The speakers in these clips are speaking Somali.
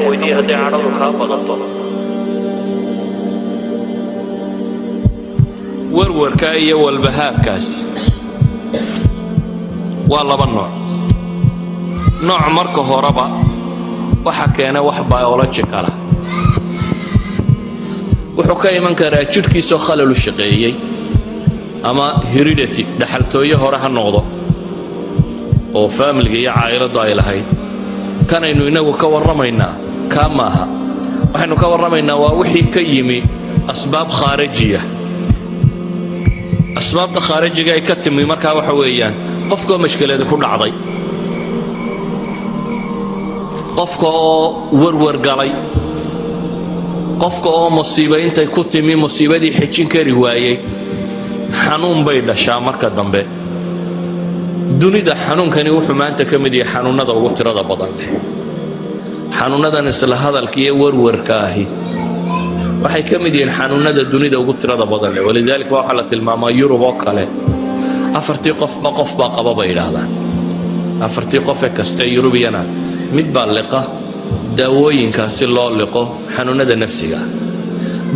weydiiyey hadday cadhadu kaa badato warwarka iyo walbahaarkaasi waa laba nooc marka horeba waxa keena wax biological ah wuxuu ka iman karaa jidhkiisoo khalal u shaqeeyey ama heredity dhaxaltooye hore ha noqdo oo family iyo caa'iladu ay lahayd kanaynu inagu ka warramaynaa kaa maaha waxaynu ka warramaynaa waa wixii ka yimi asbaab khaarijiya asbaabta khaarijiga ay ka timi markaa waxa weeyaan qofkoo mashkilada ku dhacday qofka oo warwar galay qofka oo musiibo intay ku timi musiibadii xejin kari waayey xanuun bay dhashaa marka dambe dunida xanuunkani wuxuu maanta ka mid yahay xanuunada ugu tirada badan leh xanuunadan isla hadalka iyo warwarka ahi waxay ka mid yihiin xanuunada dunida ugu tirada badan leh walidaalika waxaa la tilmaamaa yurub oo kale afartii qofba qof baa qaba bay yidhaahdaan afartii qofe kaste yurubiyana mid baa liqa daawooyinkaasi loo liqo xanuunada nafsiga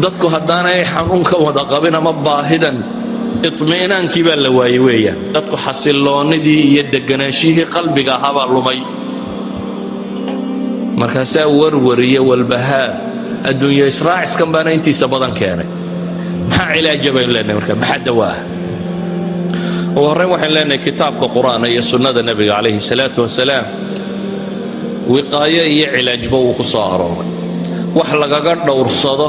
dadku haddaanay xanuunka wada qabin ama baahidan iطmi'naankii baa la waayey weeyaan dadku xasilloonnidii iyo degganaanshihii qalbiga ahaabaa lumay markaasaa warwar iyo walbahaar adduunyo israaciskan baana intiisa badan keenay maxaa cilaaja baynu leenahay marka maxaa dawaa ugu horrayn waxaynu leenahay kitaabka qur'aana iyo sunnada nebiga calayhi salaatu wasalaam wiqaayo iyo cilaajba wuu ku soo arooray wax lagaga dhowrsado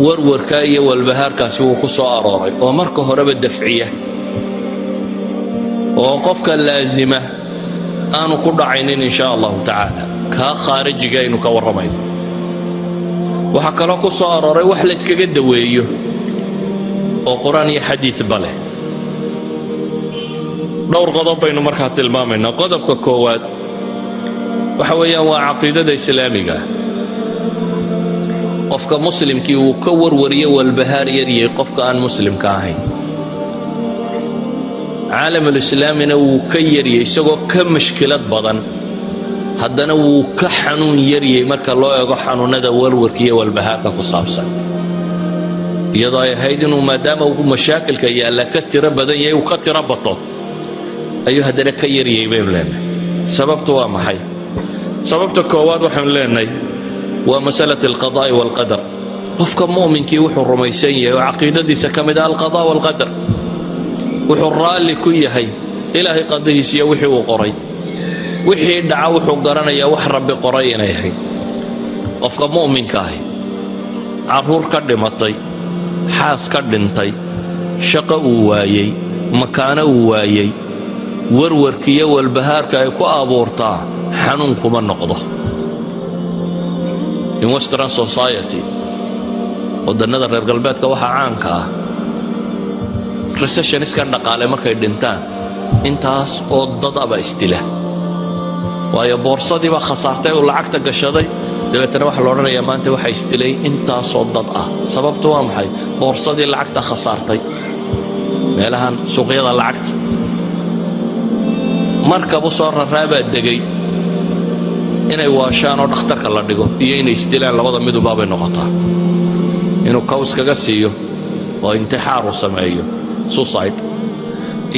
warwarka iyo walbahaarkaasi wuu ku soo arooray oo marka horeba dafciya oo qofka laazima aanu ku dhacaynin in sha allahu tacaala kaa khaarijiga aynu ka warramayno waxaa kaloo ku soo arooray wax la yskaga daweeyo oo qur'aan iyo xadiidba leh dhowr qodob baynu markaa tilmaamaynaa qodobka koowaad waxa weeyaan waa caqiidada islaamiga qofka muslimkii uu ka warwariyo walbahaar yaryay qofka aan muslimka ahayn caalamulislaamina wuu ka yaryay isagoo ka mashkilad badan haddana wuu ka xanuun yaryay marka loo eego xanuunada warwarka iyo walbahaarka ku saabsan iyadoo ay ahayd inuu maadaama uu mashaakilka yaalla ka tiro badan yahay uu ka tiro bato ayuu haddana ka yaryay baynu leenahay sababtu waa maxay sababta koowaad waxaanu leenahay waa masalatu alqadaa'i waalqadar qofka mu'minkii wuxuu rumaysan yahay oo caqiidadiisa ka mid ah alqadaa' waalqadar wuxuu raalli ku yahay ilaahay qadihiisiyo wixii uu qoray wixii dhaca wuxuu garanayaa wax rabbi qoray inay ahayd qofka mu'minka ahi carruur ka dhimatay xaas ka dhintay shaqo uu waayey makaano uu waayey warwarkiiyo walbahaarka ay ku abuurtaa xanuun kuma noqdo in western society wadannada reer galbeedka waxaa caanka ah recessioniskan dhaqaale markay dhintaan intaas oo dad aba isdila waayo boorsadii baa khasaartay uu lacagta gashaday dabeetana waxaa la odhanayaa maanta waxaa isdilay intaasoo dad ah sababtu waa maxay boorsadii lacagta khasaartay meelahan suuqyada lacagta markabu soo raraabaa degay inay waashaan oo dhakhtarka la dhigo iyo inay isdilaan labada midubaabay noqotaa inuu kaws kaga siiyo oo intixaar uu sameeyo suicide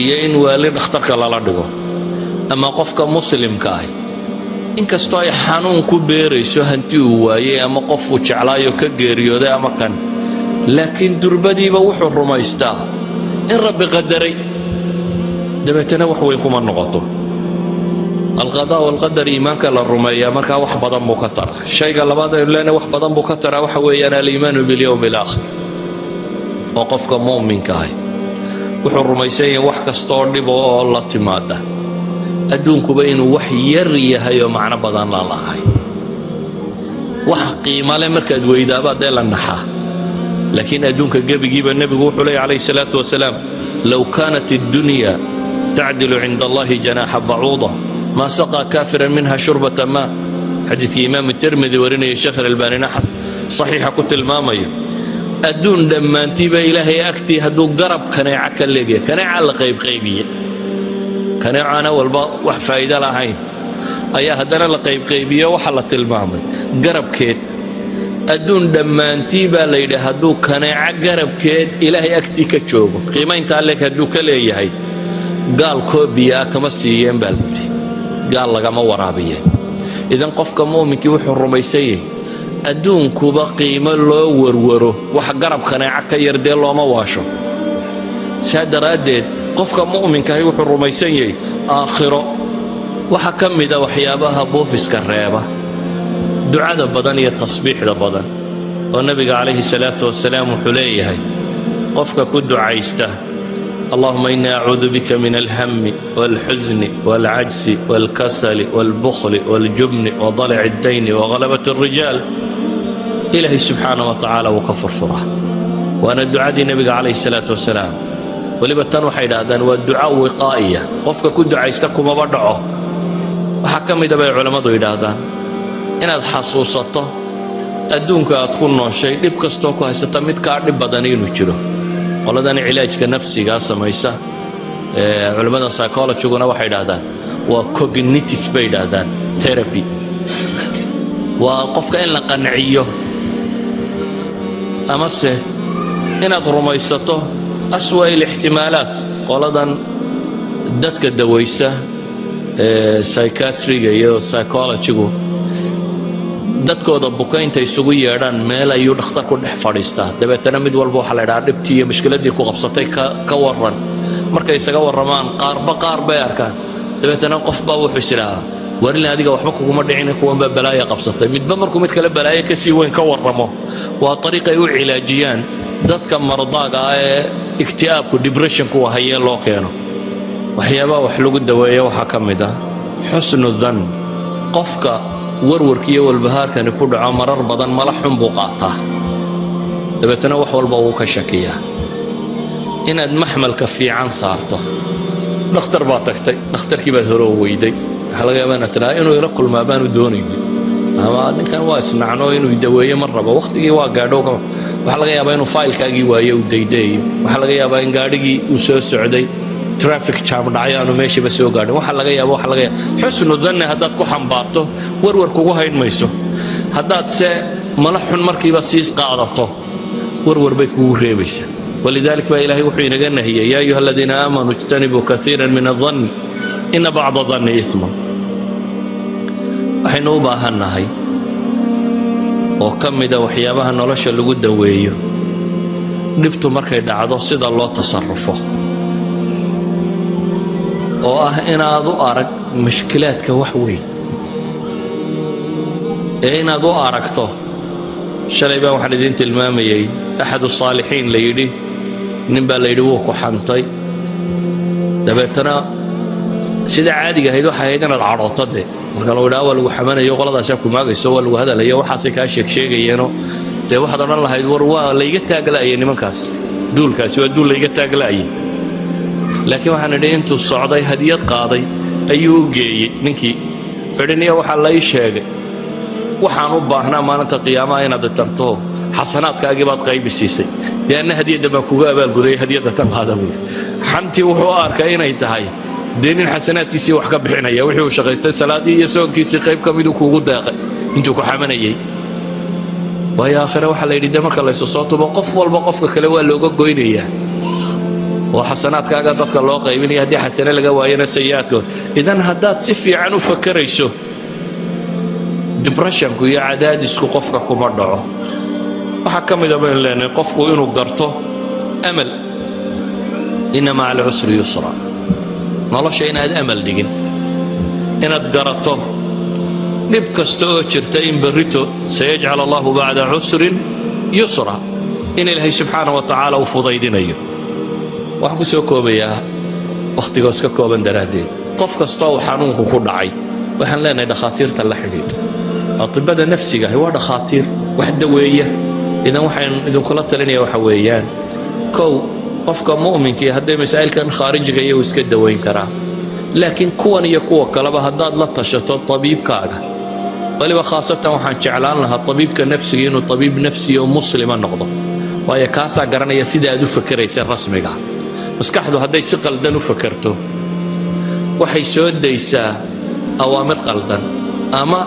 iyo in waali dhakhtarka lala dhigo ama qofka muslimka ah inkastoo ay xanuun ku beerayso hanti uu waayey ama qofuu jeclaayo ka geeriyooday ama kan laakiin durbadiiba wuxuu rumaystaa in rabbi qadaray dabeetana wax weyn kuma noqoto alqadaa waalqadar iimaanka la rumeeyaa markaa wax badan buu ka taraa shayga labaad aynu leenahay wax badan buu ka taraa waxa weeyaan aliimaanu bilyowmi alaakhir oo qofka mu'minka ah wuxuu rumaysan yahay wax kastoo dhibo oo la timaada adduunkuba inuu wax yar yahay oo macno badan la lahay wax qiimo leh markaad weydaabaa dee la naxaa laakiin adduunka gebigiiba nebigu wuxuu leeyahy calayhi salaatu wasalaam low kaanat addunya tacdilu cinda allahi janaaxa bacuuda ما سقى كافرا منها شربة ماء حديث إمام الترمذي ورني الشيخ الألباني نحس صحيح كنت المامية أدون لما انتبه إلهي أكتي هدو قرب كان يعكل لقيا كان يعلق غيبية كان يعانا والبا وحفايدة لهين ayaa haddana la qaybqaybiyo waxa la tilmaamay garabkeed adduun dhammaantii baa la yidhi hadduu kaneeco garabkeed ilaahay agtii ka joogo qiimayntaa leeg hadduu ka leeyahay gaal koobiyaa kama siiyeen baa la yidhi gaal lagama waraabiye idan qofka mu'minkii wuxuu rumaysan yahay adduunkuba qiimo loo warwaro wax garab kaneeco ka yar dee looma waasho saa daraaddeed qofka mu'minkahi wuxuu rumaysan yahay aakhiro waxa ka mida waxyaabaha buufiska reeba ducada badan iyo tasbiixda badan oo nabiga calayhi salaatu wasalaam wuxuu leeyahay qofka ku ducaysta اللهم إني أعوذ بك من الهم والحزن والعجز والكسل والبخل والجبن وضلع الدين وغلبة الرجال إلهي سبحانه وتعالى وكفر فرح وأنا الدعاء دي نبي عليه الصلاة والسلام ولبتن waxay dhahdaan waa duca wiqaa'iya qofka ku ducaysta kuma badhaco waxa kamid ah culimadu yiraahdaan inaad xasuusato adduunka aad ku nooshay dhib kasto ku haysata mid ka dhib badan inuu jiro qoladani cilaajka nafsiga samaysa culimada psychology-guna waxay dhahdaan waa cognitive bay dhahdaan therapy waa qofka in la qanciyo ama se inaad rumaysato aswa ihtimaalaat qoladan dadka dawaysa psychiatry iyo psychology-gu dadkooda bukaynta isugu yeedhaan meel ayuu dhakhtar ku dhex fadhiistaa dabeetana mid walba waxa la dhahaa dhibtii iyo mushkiladii ku qabsatay ka waran markay isaga waramaan qaar bay arkaan dabeetana qof baa wuxuu isiraahaa warin adiga waxba kuguma dhicin kuwan baa balaayo qabsatay midba markuu mid kale balaayo ka sii weyn ka waramo waa طريقة ay u cilaajiyaan dadka mardaaga ee iktiaabku depressionku hayeen loo keeno waxyaabaha wax lagu daweeyo waxa kamid ah xusnu dhan qofka warwarkiyo walbahaarkani ku dhaco marar badan mala xun buu qaataa dabeetana wax walba uu ka shakiyaa inaad maxmalka fiican saarto dhakhtar baa tagtay dhakhtarkii baad hore u weyday waxa laga yaabaa inaad tiraa inuu ila kulmaa baanu doonaynin ama ninkan waa isnacno inuu daweeyo mar rabo waqtigii waa gaadhow waxa laga yaabaa inuu faylkaagii waayo u daydeeyo waxa laga yaabaa in gaadhigii uu soo socday traffic jam dhacay aanu meeshaba soo gaadhin waxa laga yaabaa xusnu dhanna hadaad ku xambaarto warwar kugu hayn mayso hadaad se mala xun markiiba siis qaadato warwar bay kugu reebaysaa ولذلك بقى إلهي وحي نجنة هي يا أيها الذين آمنوا اجتنبوا كثيرا من الظن إن بعض الظن إثم waxaynu u baahannahay oo ka mida waxyaabaha nolosha lagu daweeyo dhibtu markay dhacdo sida loo tasarrufo oo ah inaad u arag mushkilaadka wax weyn ee inaad u aragto shalay baan waxaan idin tilmaamayay axad saalixiin la yidhi nin baa la yidhi wuu ku xantay dabeetana sida caadiga ahayd waxay ahayd inaad cadhooto dee marka lagu idhaha waa lagu xamanayo qoladaasaa ku maagayso waa lagu hadalayo waxaasay kaa sheegsheegayeenoo dee waxaad odhan lahayd war waa layga taagla'ayay nimankaas duulkaasi waa duul layga taagla'ayay laakiin waxaan idhi intuu socday hadiyad qaaday ayuu u geeyey ninkii fidhiniya waxaa la ii sheegay waxaan u baahnaa maalinta qiyaamaha inaad tarto xasanaadkaagii baad qaybi siisay dee anna hadiyadda baan kuga abaalgudayay hadiyadda tan qaada buu yidhi xantii wuxuu u arkay inay tahay dee nin xasanaadkiisii wax ka bixinaya wixii uu shaqaystay salaadii iyo soonkiisii qayb ka miduu kuugu deeqay intuu ku xamanayay waayo aakhire waxaa la yidhi dee marka laysu soo tubo qof walba qofka kale waa looga goynayaa oo xasanaadkaaga dadka loo qaybinaya haddii xasane laga waayana sayi'aadkood idan haddaad si fiican u fakarayso depressionku iyo cadaadisku qofka kuma dhaco waxaa ka mida baynu leenahay qofku inuu garto amal inna maca alcusri yusra nolosha inaad amal dhigin inaad garato dhib kasta oo jirta in berrito sayajcal allahu bacda cusrin yusra in ilaahay subxaanahu wa tacaala uu fudaydinayo waxaan ku soo koobayaa wakhtigoos ka kooban daraaddeed qof kasta uu xanuunku ku dhacay waxaan leenahay dhakhaatiirta la xidhiidha atibada nafsiga waa dhakhaatiir wax daweeya idan waxaan idinkula talinaya waxa weeyaan kow qofka mu'minkii hadday masaa'ilkan khaarijiga iyo iska daweyn karaa laakiin kuwan iyo kuwa kaleba haddaad la tashato tabiibkaaga waliba khaasatan waxaan jeclaan lahaa tabiibka nafsiga inuu tabiib nafsi oo muslima noqdo waayo kaasaa garanaya sida aad u fakaraysa rasmiga maskaxdu hadday si qaldan u fakarto waxay soo daysaa awaamir qaldan ama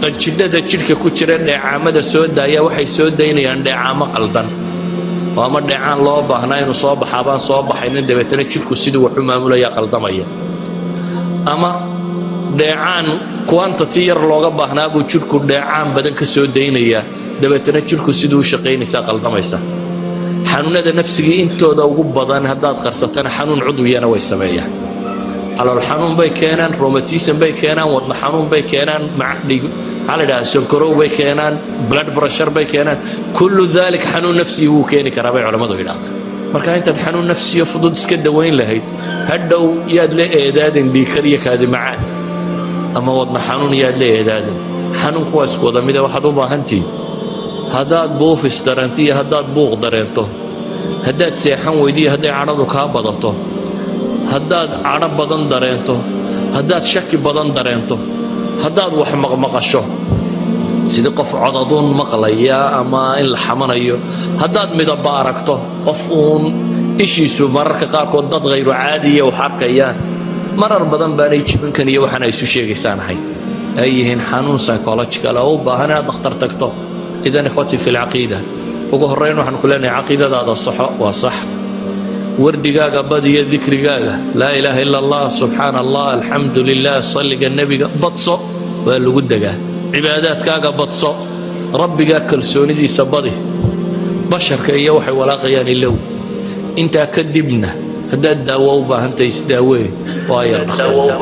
qanjidhada jidhka ku jira dheecaamada soo daaya waxay soo daynayaan dheecaamo qaldan oo ama dheecaan loo baahnaa inuu soo baxaa baan soo baxaynin dabeetana jidhku siduu wax u maamulaya qaldamaya ama dheecaan quantity yar looga baahnaa buu jidhku dheecaan badan ka soo daynayaa dabeetana jidhku siduu u shaqaynaysaa qaldamaysa xanuunada nafsigii intooda ugu badan haddaad qarsatana xanuun cudwiyana way sameeyaan calool xanuun bay keenaan rheumatism bay keenaan wadna xanuun bay keenaan maxaa la yidhaha sonkorow bay keenaan blood pressure bay keenaan kullu dalik xanuun nafsigi wuu keeni karaa bay culammadu yidhahdaan marka intaad xanuun nafsiyo fudud iska dawayn lahayd hadhow yaad la eedaadin dhiikar iyo kaadi macaan ama wadna xanuun yaad la eedaadin xanuunku waa isku wada mida waxaad u baahantihin haddaad buufis dareento iyo haddaad buuq dareento haddaad seexan weydiiyo hadday cadhadu kaa badato haddaad cadho badan dareento haddaad shaki badan dareento haddaad wax maqmaqasho sidii qof codaduun maqlaya ama in la xamanayo haddaad midaba aragto qof uun ishiisu mararka qaarkood dad hayru caadiya wax arkayaan marar badan baanay jibinkan iyo waxaan ay isu sheegaysaan ahay ay yihiin xanuun psychological oo u baahan inaad dhakhtar tagto idan ikhwatii fi lcaqiida ugu horrayn waxaan ku leenahay caqiidadaada saxo waa sax wardigaaga badiyo dikrigaaga laa ilaaha ila allah subxaana allah alxamdu lilah salliga nebiga badso waa lagu degaa cibaadaadkaaga badso rabbigaa kalsoonidiisa badi basharka iyo waxay walaaqayaan ilow intaa kadibna haddaad daawo u baahantahay isdaawee waa yar dhakhtarta